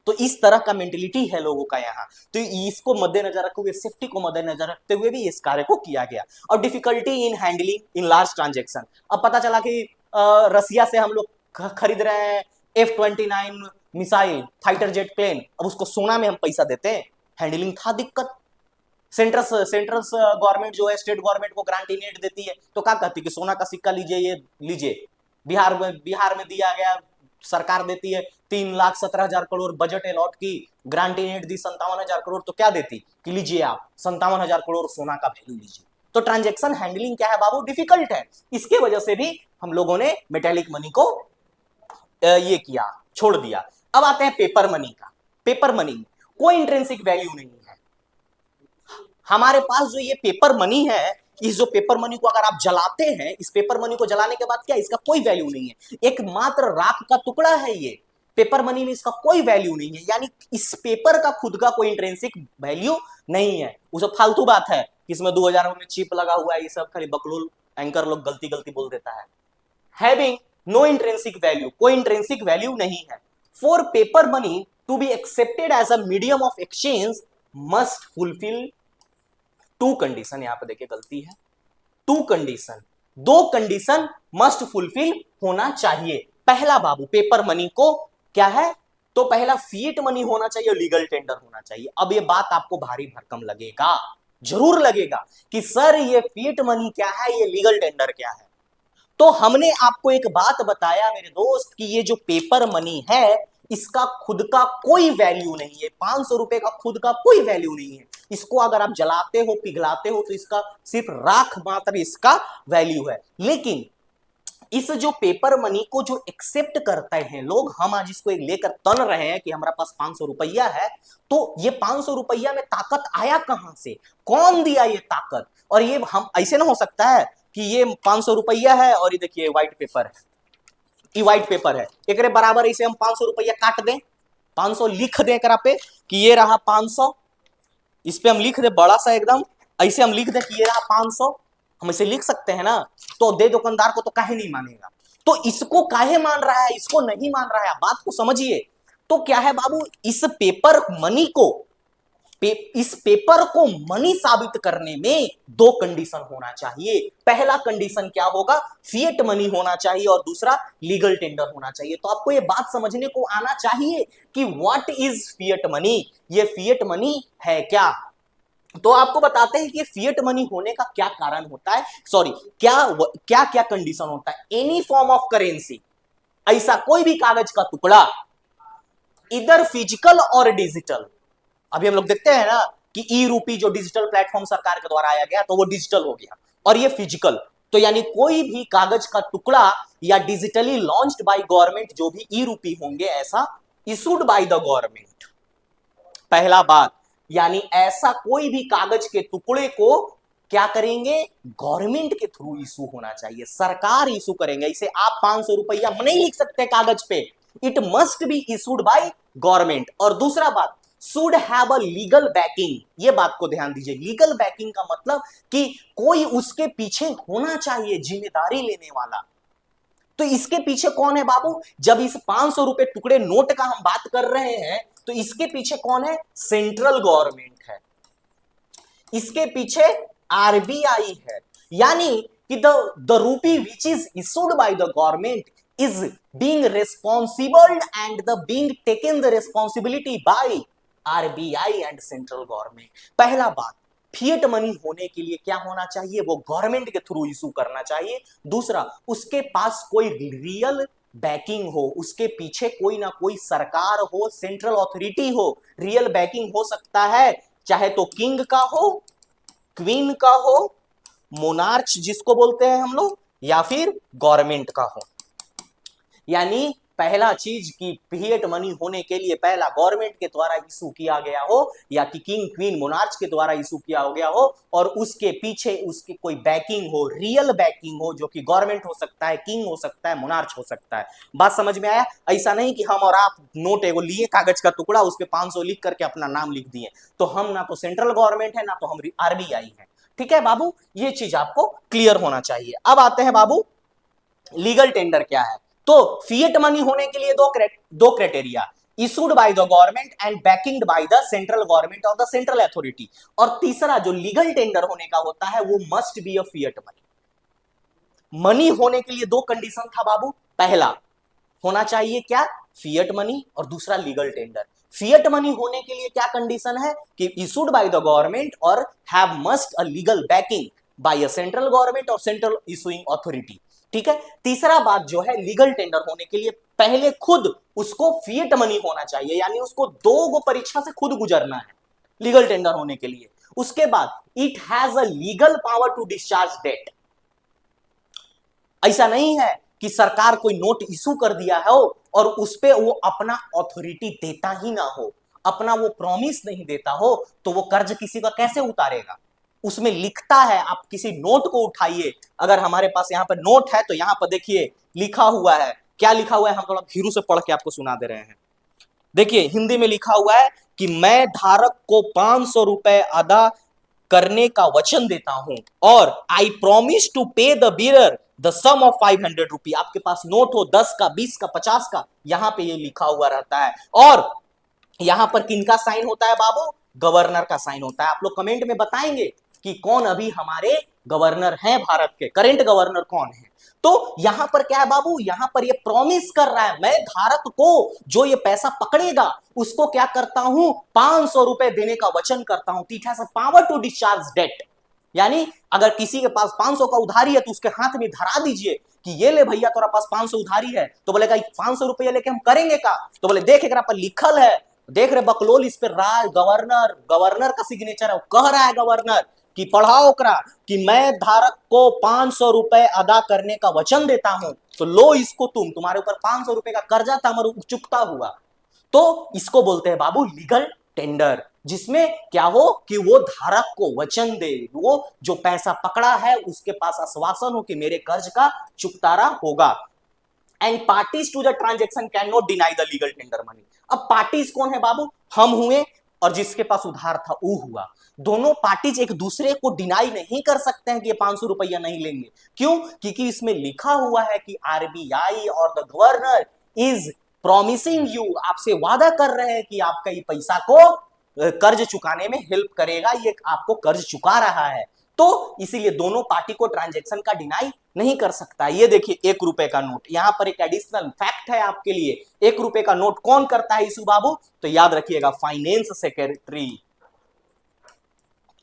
तो इस तरह का मेंटेलिटी है लोगों का यहाँ। तो इसको मद्देनजर रखते हुए, सेफ्टी को मद्देनजर रखते हुए भी इस कार्य को किया गया। और difficulty in handling in large transaction, अब पता चला कि रसिया से हम लोग खरीद रहे हैं F-29 missile fighter jet plane, अब उसको सोना में हम पैसा देते हैं, हैंडलिंग था दिक्कत। सेंट्रल गवर्नमेंट जो है स्टेट गवर्नमेंट को ग्रांट इनेट देती है, तो क्या कहती है कि सोना का सिक्का लीजिए, ये लीजिए। बिहार में दिया गया, सरकार देती है 3,17,000 करोड़ बजट अलॉट की, ग्रांट इनेट दी 57,000 करोड़, तो क्या देती कि लीजिए आप 57,000 करोड़ सोना का वैल्यू लीजिए। तो ट्रांजेक्शन हैंडलिंग क्या है बाबू, डिफिकल्ट है। इसके वजह से भी हम लोगों ने मेटेलिक मनी को ये किया, छोड़ दिया। अब आते हैं पेपर मनी का। पेपर मनी में कोई इंट्रिंसिक वैल्यू नहीं है। हमारे पास जो ये पेपर मनी है, इस जो पेपर मनी को अगर आप जलाते हैं, इस पेपर मनी को जलाने के बाद क्या, इसका कोई वैल्यू नहीं है, एक मात्र राख का टुकड़ा है ये। पेपर मनी में इसका कोई वैल्यू नहीं है, यानी इस पेपर का खुद का कोई इंट्रिंसिक वैल्यू नहीं है। उसे फालतू बात है कि इसमें 2000 में चिप लगा हुआ है, ये सब खाली बकलोल एंकर लोग गलती बोल देता है। हैविंग नो इंट्रिंसिक वैल्यू, कोई इंट्रिंसिक वैल्यू नहीं है। For paper money to be accepted as a medium of exchange must fulfil two condition, यहां पर देखिए गलती है, टू कंडीशन, दो कंडीशन मस्ट फुलफिल होना चाहिए। पहला बाबू पेपर मनी को क्या है, तो पहला फिएट मनी होना चाहिए, लीगल टेंडर होना चाहिए। अब ये बात आपको भारी भरकम लगेगा, जरूर लगेगा कि सर ये फिएट मनी क्या है, ये लीगल टेंडर क्या है। तो हमने आपको एक बात बताया मेरे दोस्त कि ये जो पेपर मनी है इसका खुद का कोई वैल्यू नहीं है, 500 रुपए का खुद का कोई वैल्यू नहीं है। इसको अगर आप जलाते हो, पिघलाते हो, तो इसका सिर्फ राख मात्र इसका वैल्यू है। लेकिन इस जो पेपर मनी को जो एक्सेप्ट करते हैं लोग, हम आज इसको लेकर तन रहे हैं कि हमारा पास 500 रुपया है, तो ये 500 रुपया में ताकत आया कहां से, कौन दिया ये ताकत। और ये हम ऐसे ना हो सकता है कि ये 500 रुपया है और ये देखिए व्हाइट पेपर है, ये व्हाइट पेपर है, एक बराबर इसे हम 500 रुपया काट दें, 500 लिख दें करा पे कि ये रहा 500, इस पे हम लिख दे बड़ा सा एकदम, ऐसे हम लिख दे कि ये रहा 500, हम इसे लिख सकते हैं ना। तो दे दुकानदार को तो काहे नहीं मानेगा, तो इसको काहे मान रहा है, इसको नहीं मान रहा है, बात को समझिए। तो क्या है बाबू, इस पेपर मनी को इस पेपर को मनी साबित करने में दो कंडीशन होना चाहिए। पहला कंडीशन क्या होगा, फिएट मनी होना चाहिए, और दूसरा लीगल टेंडर होना चाहिए। तो आपको ये बात समझने को आना चाहिए कि व्हाट इज फिएट मनी, ये फिएट मनी है क्या। तो आपको बताते हैं कि फिएट मनी होने का क्या कारण होता है, सॉरी क्या क्या कंडीशन होता है। एनी फॉर्म ऑफ करेंसी, ऐसा कोई भी कागज का टुकड़ा, इधर फिजिकल और डिजिटल। अभी हम लोग देखते हैं ना कि ई रूपी जो डिजिटल प्लेटफॉर्म सरकार के द्वारा आया गया, तो वो डिजिटल हो गया और ये फिजिकल। तो यानी कोई भी कागज का टुकड़ा या डिजिटली लॉन्च्ड बाय गवर्नमेंट जो भी ई रूपी होंगे ऐसा इशूड बाय द गवर्नमेंट। पहला बात, यानी ऐसा कोई भी कागज के टुकड़े को क्या करेंगे, गवर्नमेंट के थ्रू इशू होना चाहिए, सरकार इशू करेंगे। इसे आप 500 रुपया नहीं लिख सकते कागज पे, it must be issued by government. और दूसरा बात, should have a legal banking, ये बात को ध्यान दीजिए। लीगल बैकिंग का मतलब कि कोई उसके पीछे होना चाहिए जिम्मेदारी लेने वाला। तो इसके पीछे कौन है बाबू, जब इस 500 रुपए टुकड़े नोट का हम बात कर रहे हैं तो इसके पीछे कौन है, सेंट्रल गवर्नमेंट है, इसके पीछे आरबीआई है। यानी कि the rupee which is issued by the government is being responsible and the being taken the responsibility by RBI and central government. पहला बात, फिएट मनी होने के लिए क्या होना चाहिए, वो गवर्नमेंट के थ्रू इशू करना चाहिए। दूसरा, उसके पास कोई रियल बैकिंग हो, उसके पीछे कोई ना कोई सरकार हो, सेंट्रल अथॉरिटी हो। रियल बैकिंग हो सकता है चाहे तो किंग का हो, क्वीन का हो, मोनार्च जिसको बोलते हैं हम लोग, या फिर गवर्नमेंट का हो। यानी पहला चीज की फिएट मनी होने के लिए पहला गवर्नमेंट के द्वारा इशू किया गया हो या कि किंग क्वीन मोनार्च के द्वारा इशू किया हो गया हो और उसके पीछे उसकी कोई बैकिंग हो, रियल बैकिंग हो, जो कि गवर्नमेंट हो सकता है, किंग हो सकता है, मोनार्च हो सकता है। बात समझ में आया? ऐसा नहीं कि हम और आप नोट एगो लिए कागज का टुकड़ा, उस पर 500 लिख करके अपना नाम लिख दिए, तो हम ना तो सेंट्रल गवर्नमेंट है ना तो हम आरबीआई है। ठीक है बाबू, ये चीज आपको क्लियर होना चाहिए। अब आते हैं बाबू, लीगल टेंडर क्या है। तो फिएट मनी होने के लिए दो criteria, issued by the government and banking by the central government और द सेंट्रल अथॉरिटी। और तीसरा जो लीगल टेंडर होने का होता है वो must be a fiat money. Money होने के लिए दो कंडीशन था बाबू, पहला होना चाहिए क्या, फिएट मनी, और दूसरा लीगल टेंडर। फिएट मनी होने के लिए क्या कंडीशन है कि इशूड बाय द गवर्नमेंट और have must a legal backing by a central government और सेंट्रल इशूइंग अथॉरिटी। ठीक है। तीसरा बात जो है, लीगल टेंडर होने के लिए पहले खुद उसको फिएट मनी होना चाहिए, यानी उसको दो परीक्षा से खुद गुजरना है लीगल टेंडर होने के लिए। उसके बाद it has a legal power to discharge debt. ऐसा नहीं है कि सरकार कोई नोट इशू कर दिया है और उस पे वो अपना अथॉरिटी देता ही ना हो, अपना वो प्रॉमिस नहीं देता हो, तो वो कर्ज किसी का कैसे उतारेगा। उसमें लिखता है, आप किसी नोट को उठाइए, अगर हमारे पास यहाँ पर नोट है तो यहाँ पर देखिए लिखा हुआ है, क्या लिखा हुआ है, हम थोड़ा धीरे से पढ़ के आपको सुना दे रहे हैं। देखिए हिंदी में लिखा हुआ है कि मैं धारक को 500 रुपए अदा करने का वचन देता हूं और I promise to pay the bearer the sum of 500 rupee. आपके पास नोट हो 10 का, 20 का, 50 का, यहां पे ये लिखा हुआ रहता है। और यहां पर किनका साइन होता है बाबू, गवर्नर का साइन होता है। आप लोग कमेंट में बताएंगे कि कौन अभी हमारे गवर्नर हैं, भारत के करंट गवर्नर कौन है। तो यहां पर क्या है बाबू, यहां पर ये प्रॉमिस कर रहा है, मैं धारक को जो ये पैसा पकड़ेगा उसको क्या करता हूं, 500 रुपए देने का वचन करता हूं। It has a power to discharge debt. यानी अगर किसी के पास 500 का उधारी है तो उसके हाथ में धरा दीजिए कि ये ले भैया तेरा पास 500 उधारी है, तो बोलेगा 500 रुपया लेके हम करेंगे का, तो बोले देख एक पर लिखल है, देख रहे बकलोल, इस पे राज गवर्नर, गवर्नर का सिग्नेचर है, कह रहा है गवर्नर कि पढ़ाओ ओकरा कि मैं धारक को 500 रुपए अदा करने का वचन देता हूं, तो लो इसको, तुम्हारे ऊपर 500 रुपए का कर्जा था मगर चुकता हुआ। तो इसको बोलते हैं बाबू लीगल टेंडर, जिसमें क्या हो कि वो धारक को वचन दे, वो जो पैसा पकड़ा है उसके पास आश्वासन हो कि मेरे कर्ज का चुकतारा होगा। And parties to the transaction can not deny the legal tender money. अब पार्टीज कौन है बाबू, हम हुए और जिसके पास उधार था वो हुआ। दोनों पार्टीज एक दूसरे को डिनाई नहीं कर सकते हैं कि ये 500 रुपया नहीं लेंगे। क्यों? क्योंकि इसमें लिखा हुआ है कि आरबीआई और the governor is promising you, आपसे वादा कर रहे हैं कि आपका ये पैसा को कर्ज चुकाने में हेल्प करेगा, ये आपको कर्ज चुका रहा है। तो इसीलिए दोनों पार्टी को ट्रांजैक्शन का डिनाई नहीं कर सकता। ये देखिए 1 रुपए का नोट, यहां पर एक एडिशनल फैक्ट है आपके लिए, 1 रुपए का नोट कौन करता है इशू बाबू, तो याद रखिएगा फाइनेंस सेक्रेटरी,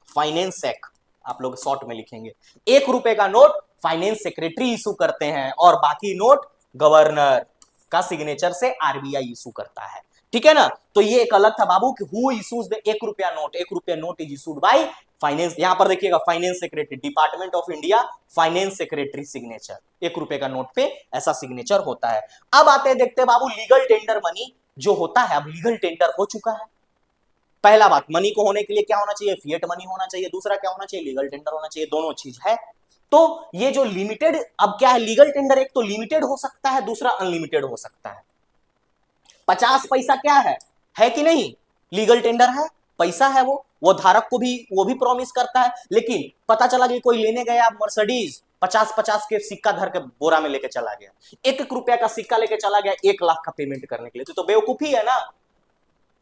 फाइनेंस सेक आप लोग शॉर्ट में लिखेंगे। 1 रुपए का नोट फाइनेंस सेक्रेटरी इशू करते हैं और बाकी नोट गवर्नर का सिग्नेचर से आरबीआई इशू करता है। ठीक है ना। तो ये एक अलग था बाबू कि हु इशूज द 1 रुपया नोट, 1 रुपया note is issued by finance, यहां पर देखिएगा finance secretary, department of India finance secretary signature, 1 रुपए का नोट पे ऐसा सिग्नेचर होता है। अब आते हैं देखते हैं बाबू लीगल टेंडर मनी जो होता है। अब लीगल टेंडर हो चुका है। पहला बात, मनी को होने के लिए क्या होना चाहिए, फिएट मनी होना चाहिए। दूसरा क्या होना चाहिए, लीगल टेंडर होना चाहिए। दोनों चीज है। तो ये जो लिमिटेड, अब क्या है लीगल टेंडर, एक तो लिमिटेड हो सकता है, दूसरा अनलिमिटेड हो सकता है। 50 पैसा क्या है कि नहीं, लीगल टेंडर है, पैसा है, वो धारक को भी वो भी प्रॉमिस करता है। लेकिन पता चला कि कोई लेने गया मर्सिडीज 50-50 के सिक्का धर के बोरा में लेके चला गया, 1-1 रुपया का सिक्का लेके चला गया 1 लाख का पेमेंट करने के लिए, तो बेवकूफी है ना,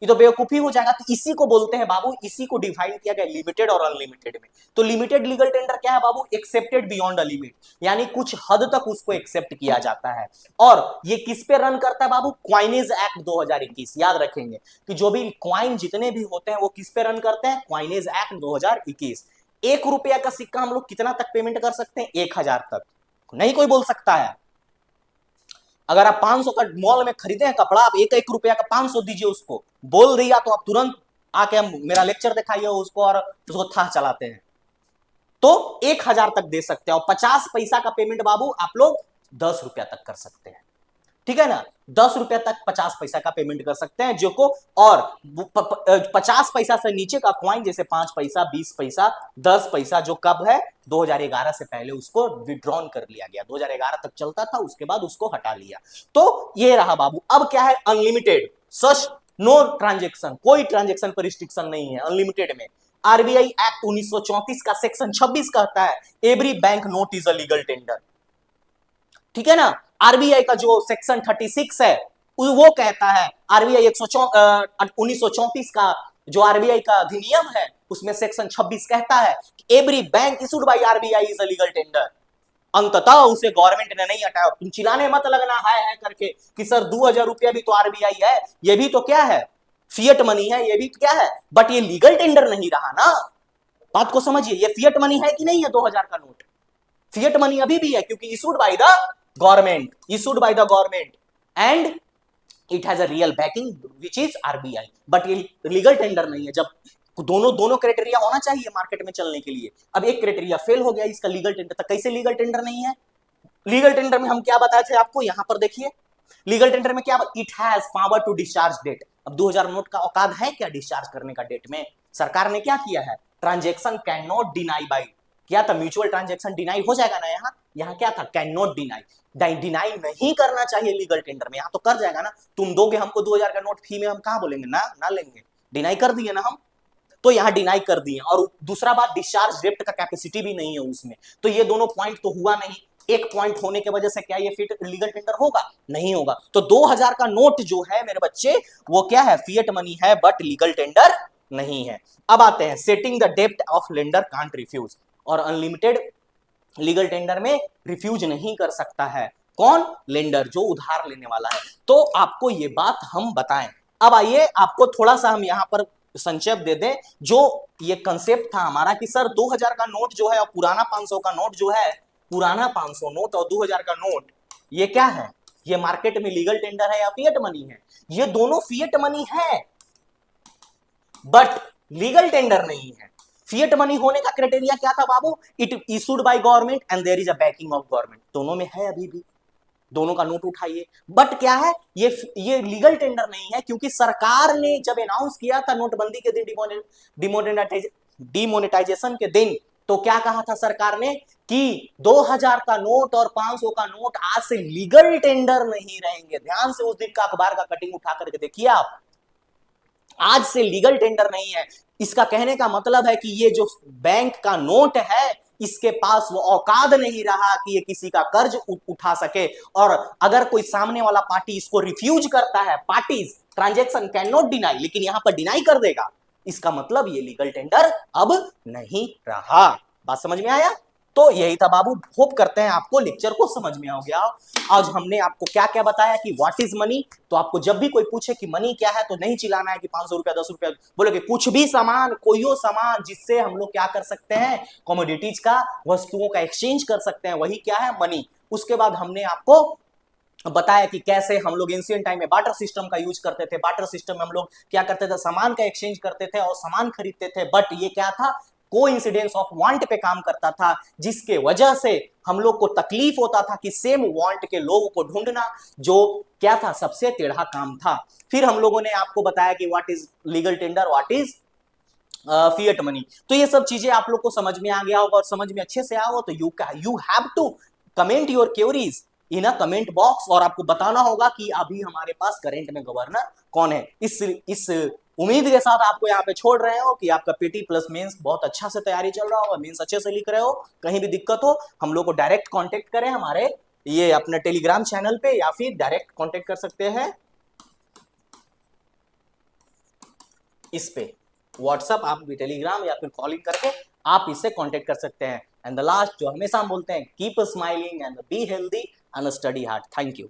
ये तो बेवकूफी हो जाएगा। तो इसी को बोलते हैं बाबू, इसी को डिफाइन किया गया लिमिटेड और अनलिमिटेड में। तो लिमिटेड लीगल टेंडर क्या है बाबू, एक्सेप्टेड बियॉन्ड अ लिमिट, यानी कुछ हद तक उसको एक्सेप्ट किया जाता है। और ये किस पे रन करता है बाबू, क्वाइनेज एक्ट 2021, याद रखेंगे कि जो भी क्वाइन जितने भी होते हैं वो किस पे रन करते हैं, क्वाइनेज एक्ट 2021। 1 रुपया का सिक्का हम लोग कितना तक पेमेंट कर सकते हैं, 1000 तक, नहीं कोई बोल सकता है। अगर आप 500 का मॉल में खरीदे हैं कपड़ा, आप 1-1 रुपया का 500 दीजिए उसको, बोल दिया तो आप तुरंत आके हम मेरा लेक्चर दिखाइए उसको और उसको था चलाते हैं। तो 1000 तक दे सकते हैं। और 50 पैसा का पेमेंट बाबू आप लोग 10 रुपया तक कर सकते हैं, ठीक है ना। 10 रुपया तक 50 पैसा का पेमेंट कर सकते हैं जो को, और 50 पैसा से नीचे का क्वाइन जैसे 5 पैसा, 20 पैसा, 10 पैसा जो कब है 2011 से पहले उसको विड्रॉन कर लिया गया, 2011 तक चलता था, उसके बाद उसको हटा लिया। तो ये रहा बाबू। अब क्या है, अनलिमिटेड, सच नो ट्रांजेक्शन, कोई ट्रांजेक्शन पर रिस्ट्रिक्शन नहीं है अनलिमिटेड में। आरबीआई एक्ट 1934 का सेक्शन 26 कहता है every bank note is a legal tender, ठीक है ना। आरबीआई का जो सेक्शन 36 है वो कहता है, आरबीआई 1934 का जो आरबीआई का अधिनियम है उसमें सेक्शन 26 कहता है कि every bank issued by RBI is a legal tender. अंततः उसे गवर्नमेंट ने नहीं हटाया। तुम चिल्लाने मत लगना है करके कि सर 2000 रुपया भी तो आरबीआई है, ये भी तो क्या है, फिएट मनी है, ये भी क्या है, बट ये लीगल टेंडर नहीं रहा ना। बात को समझिए, ये फिएट मनी है कि नहीं है 2000 का नोट, फिएट मनी अभी भी है क्योंकि issued by the government, issued by the government and it has a real banking which is RBI, but ये लीगल टेंडर नहीं है। जब दोनों क्राइटेरिया होना चाहिए मार्केट में चलने के लिए, अब एक क्राइटेरिया फेल हो गया इसका लीगल टेंडर, तक कैसे लीगल टेंडर नहीं है। लीगल टेंडर में हम क्या बताए थे आपको, यहां पर देखिए लीगल टेंडर में क्या, it has power to discharge debt. अब 2000 नोट का औकात है क्या डिस्चार्ज करने का डेट में। सरकार ने क्या किया है, transaction can not deny by, क्या था, म्यूचुअल ट्रांजेक्शन डिनाई हो जाएगा ना, यहाँ क्या था, कैन नॉट डिनाई, डिनाई नहीं करना चाहिए लीगल टेंडर में, यहाँ तो कर जाएगा ना। तुम दोगे हमको 2000 का नोट फी में, हम कहां बोलेंगे ना लेंगे, डिनाई कर दिए ना हम, तो यहाँ डिनाई कर दिए। और दूसरा बात, डिस्चार्ज डेप्ट का कैपेसिटी भी नहीं है उसमें, तो ये दोनों पॉइंट तो हुआ नहीं। एक पॉइंट होने की वजह से क्या ये फिट लीगल टेंडर होगा, नहीं होगा। तो 2000 का नोट जो है मेरे बच्चे वो क्या है, फिएट मनी है बट लीगल टेंडर नहीं है। अब आते हैं सेटिंग द डेप्ट ऑफ लेंडर कांट रिफ्यूज, और अनलिमिटेड लीगल टेंडर में रिफ्यूज नहीं कर सकता है कौन, लेंडर, जो उधार लेने वाला है। तो आपको ये बात हम बताएं। अब आइए आपको थोड़ा सा हम यहां पर संक्षेप दे दें, जो ये कंसेप्ट था हमारा कि सर 2000 का नोट जो है और पुराना 500 का नोट जो है, पुराना 500 नोट और 2000 का नोट ये क्या है, ये मार्केट में लीगल टेंडर है या फिएट मनी है। ये दोनों फिएट मनी है बट लीगल टेंडर नहीं है। फिएट मनी होने का क्राइटेरिया क्या था बाबू, it issued by government and there is a backing of government, दोनों में है अभी भी, दोनों का नोट उठाइए। बट क्या है, ये लीगल टेंडर नहीं है क्योंकि सरकार ने जब अनाउंस किया था नोटबंदी के दिन, डिमोनेटाइजेशन के दिन, तो क्या कहा था सरकार ने कि 2000 का नोट और 500 का नोट आज से लीगल टेंडर नहीं रहेंगे। ध्यान से उस दिन का अखबार का कटिंग उठा करके देखिए आप, आज से लीगल टेंडर नहीं है। इसका कहने का मतलब है कि ये जो बैंक का नोट है इसके पास वो औकात नहीं रहा कि ये किसी का कर्ज उठा सके, और अगर कोई सामने वाला पार्टी इसको रिफ्यूज करता है, parties transaction can not deny, लेकिन यहां पर डिनाई कर देगा, इसका मतलब ये लीगल टेंडर अब नहीं रहा। बात समझ में आया। तो यही था बाबू, होप करते हैं आपको लेक्चर को समझ में आ गया। आज हमने आपको क्या क्या बताया कि व्हाट इज मनी। तो आपको जब भी कोई पूछे कि मनी क्या है तो नहीं चिल्लाना है कि 500 रुपया 10 रुपया, बोलोगे कुछ भी सामान, कोई सामान जिससे हम लोग क्या कर सकते हैं, कमोडिटीज का, वस्तुओं का एक्सचेंज कर सकते हैं, वही क्या है, मनी। उसके बाद हमने आपको बताया कि कैसे हम लोग एंशिएंट टाइम में बार्टर सिस्टम का यूज करते थे। बार्टर सिस्टम में हम लोग क्या करते थे, सामान का एक्सचेंज करते थे और सामान खरीदते थे, बट ये क्या था, को इंसिडेंस ऑफ वांट पे काम करता था, जिसके वजह से हम लोग को तकलीफ होता था कि सेम वांट के लोगों को ढूंढना, जो क्या था, सबसे टेढ़ा काम था। फिर हम लोगों ने आपको बताया कि what is legal tender, what is fiat money. तो ये सब चीजें आप लोग को समझ में आ गया होगा, और समझ में अच्छे से आया हो तो you have to comment your queries in a comment box, और आपको बताना होगा कि अभी हमारे पास करंट में गवर्नर कौन है। इस उम्मीद के साथ आपको यहाँ पे छोड़ रहे हो कि आपका पीटी प्लस मेंस बहुत अच्छा से तैयारी चल रहा होगा, मेंस अच्छे से लिख रहे हो। कहीं भी दिक्कत हो हम लोग को डायरेक्ट कांटेक्ट करें हमारे ये अपने टेलीग्राम चैनल पे, या फिर डायरेक्ट कांटेक्ट कर सकते हैं इस पे व्हाट्सअप, आप भी टेलीग्राम या फिर कॉलिंग करके आप इससे कांटेक्ट कर सकते हैं। एंड द लास्ट जो हमेशा हम बोलते हैं, keep smiling and be healthy and study hard. Thank you.